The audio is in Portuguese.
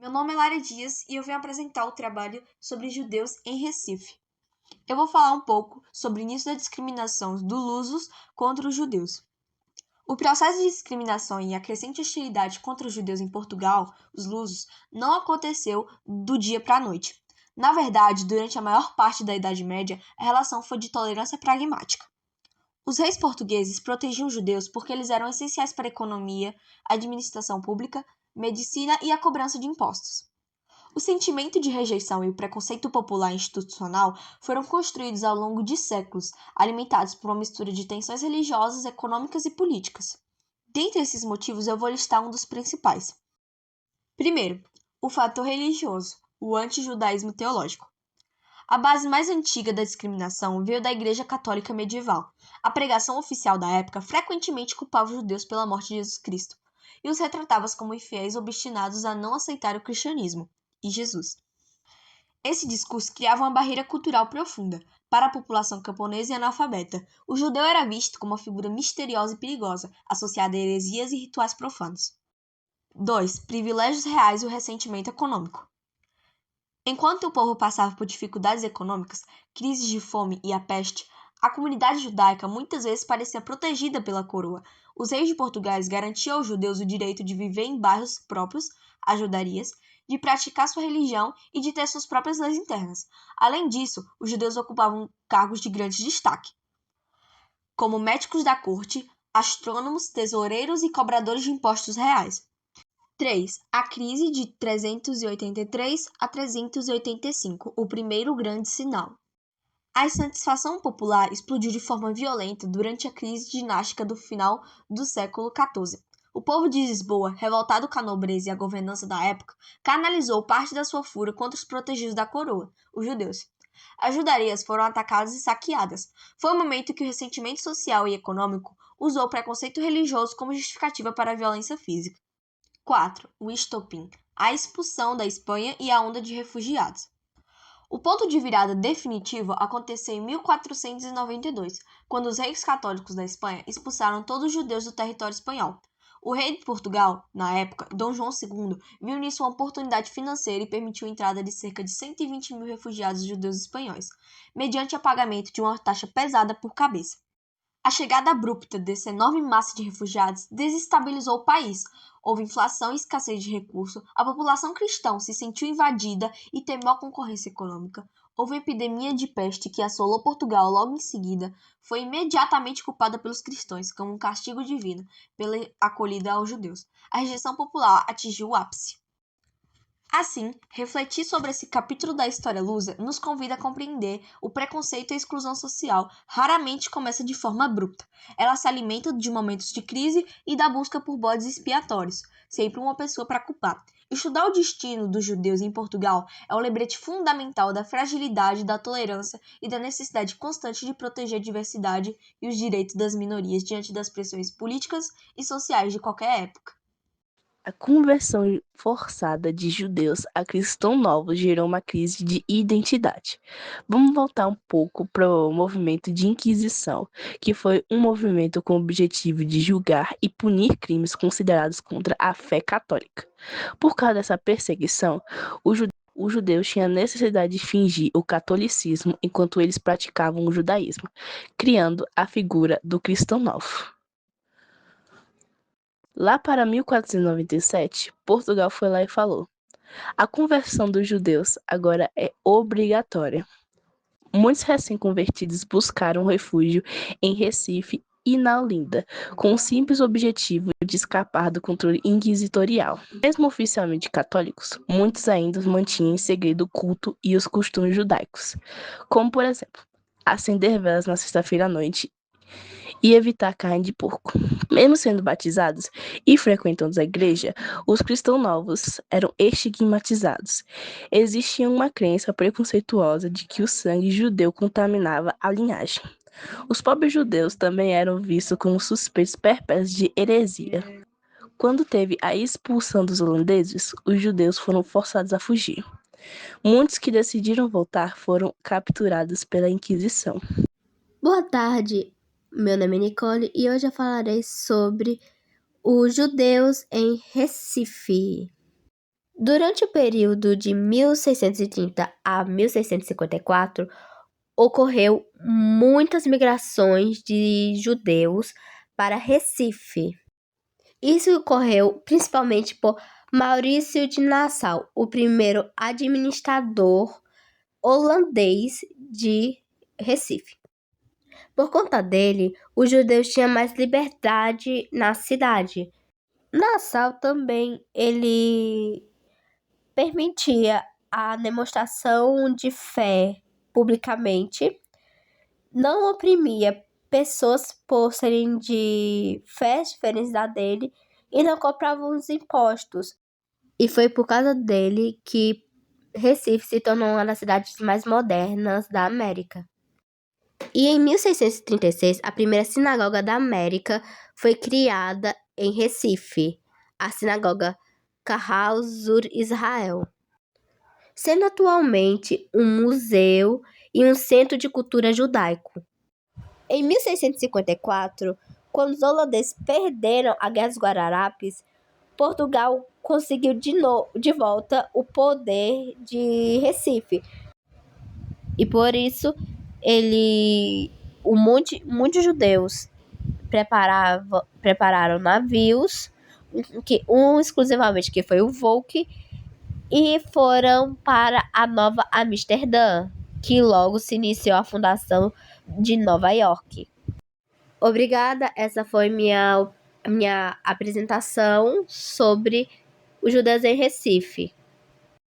Meu nome é Lara Dias e eu venho apresentar o trabalho sobre judeus em Recife. Eu vou falar um pouco sobre o início da discriminação dos lusos contra os judeus. O processo de discriminação e a crescente hostilidade contra os judeus em Portugal, os lusos, não aconteceu do dia para a noite. Na verdade, durante a maior parte da Idade Média, a relação foi de tolerância pragmática. Os reis portugueses protegiam os judeus porque eles eram essenciais para a economia, a administração pública, medicina e a cobrança de impostos. O sentimento de rejeição e o preconceito popular e institucional foram construídos ao longo de séculos, alimentados por uma mistura de tensões religiosas, econômicas e políticas. Dentre esses motivos, eu vou listar um dos principais. Primeiro, o fator religioso, o antijudaísmo teológico. A base mais antiga da discriminação veio da Igreja Católica medieval. A pregação oficial da época frequentemente culpava os judeus pela morte de Jesus Cristo e os retratava como infiéis obstinados a não aceitar o cristianismo e Jesus. Esse discurso criava uma barreira cultural profunda para a população camponesa e analfabeta. O judeu era visto como uma figura misteriosa e perigosa, associada a heresias e rituais profanos. 2. Privilégios reais e o ressentimento econômico. Enquanto o povo passava por dificuldades econômicas, crises de fome e a peste, a comunidade judaica muitas vezes parecia protegida pela coroa. Os reis de Portugal garantiam aos judeus o direito de viver em bairros próprios, ajudarias, de praticar sua religião e de ter suas próprias leis internas. Além disso, os judeus ocupavam cargos de grande destaque, como médicos da corte, astrônomos, tesoureiros e cobradores de impostos reais. 3. A crise de 383 a 385, o primeiro grande sinal. A insatisfação popular explodiu de forma violenta durante a crise dinástica do final do século XIV. O povo de Lisboa, revoltado com a nobreza e a governança da época, canalizou parte da sua fúria contra os protegidos da coroa, os judeus. As judarias foram atacadas e saqueadas. Foi o momento que o ressentimento social e econômico usou o preconceito religioso como justificativa para a violência física. 4. O estopim, a expulsão da Espanha e a onda de refugiados. O ponto de virada definitivo aconteceu em 1492, quando os reis católicos da Espanha expulsaram todos os judeus do território espanhol. O rei de Portugal, na época, Dom João II, viu nisso uma oportunidade financeira e permitiu a entrada de cerca de 120 mil refugiados judeus espanhóis, mediante o pagamento de uma taxa pesada por cabeça. A chegada abrupta dessa enorme massa de refugiados desestabilizou o país. Houve inflação e escassez de recursos, a população cristã se sentiu invadida e temeu a concorrência econômica. Houve uma epidemia de peste que assolou Portugal logo em seguida. Foi imediatamente culpada pelos cristãos como um castigo divino pela acolhida aos judeus. A rejeição popular atingiu o ápice. Assim, refletir sobre esse capítulo da história lusa nos convida a compreender o preconceito e a exclusão social raramente começa de forma abrupta. Ela se alimenta de momentos de crise e da busca por bodes expiatórios, sempre uma pessoa para culpar. Estudar o destino dos judeus em Portugal é um lembrete fundamental da fragilidade, da tolerância e da necessidade constante de proteger a diversidade e os direitos das minorias diante das pressões políticas e sociais de qualquer época. A conversão forçada de judeus a cristãos novos gerou uma crise de identidade. Vamos voltar um pouco para o movimento de Inquisição, que foi um movimento com o objetivo de julgar e punir crimes considerados contra a fé católica. Por causa dessa perseguição, os judeus tinham a necessidade de fingir o catolicismo enquanto eles praticavam o judaísmo, criando a figura do cristão novo. Lá para 1497, Portugal foi lá e falou: a conversão dos judeus agora é obrigatória. Muitos recém-convertidos buscaram refúgio em Recife e na Olinda, com o simples objetivo de escapar do controle inquisitorial. Mesmo oficialmente católicos, muitos ainda mantinham em segredo o culto e os costumes judaicos, como, por exemplo, acender velas na sexta-feira à noite e evitar carne de porco. Mesmo sendo batizados e frequentando a igreja, os cristãos novos eram estigmatizados. Existia uma crença preconceituosa de que o sangue judeu contaminava a linhagem. Os pobres judeus também eram vistos como suspeitos perpétuos de heresia. Quando teve a expulsão dos holandeses, os judeus foram forçados a fugir. Muitos que decidiram voltar foram capturados pela Inquisição. Boa tarde, meu nome é Nicole e hoje eu falarei sobre os judeus em Recife. Durante o período de 1630 a 1654, ocorreu muitas migrações de judeus para Recife. Isso ocorreu principalmente por Maurício de Nassau, o primeiro administrador holandês de Recife. Por conta dele, os judeus tinham mais liberdade na cidade. Nassau também ele permitia a demonstração de fé publicamente, não oprimia pessoas por serem de fés diferentes da dele e não cobravam os impostos. E foi por causa dele que Recife se tornou uma das cidades mais modernas da América. E em 1636, a primeira sinagoga da América foi criada em Recife, a sinagoga Kahal Zur Israel, sendo atualmente um museu e um centro de cultura judaico. Em 1654, quando os holandeses perderam a Guerra dos Guararapes, Portugal conseguiu de volta o poder de Recife. E por isso, muitos judeus prepararam navios, exclusivamente que foi o Volk, e foram para a Nova Amsterdã, que logo se iniciou a fundação de Nova York. Obrigada, essa foi minha apresentação sobre os judeus em Recife.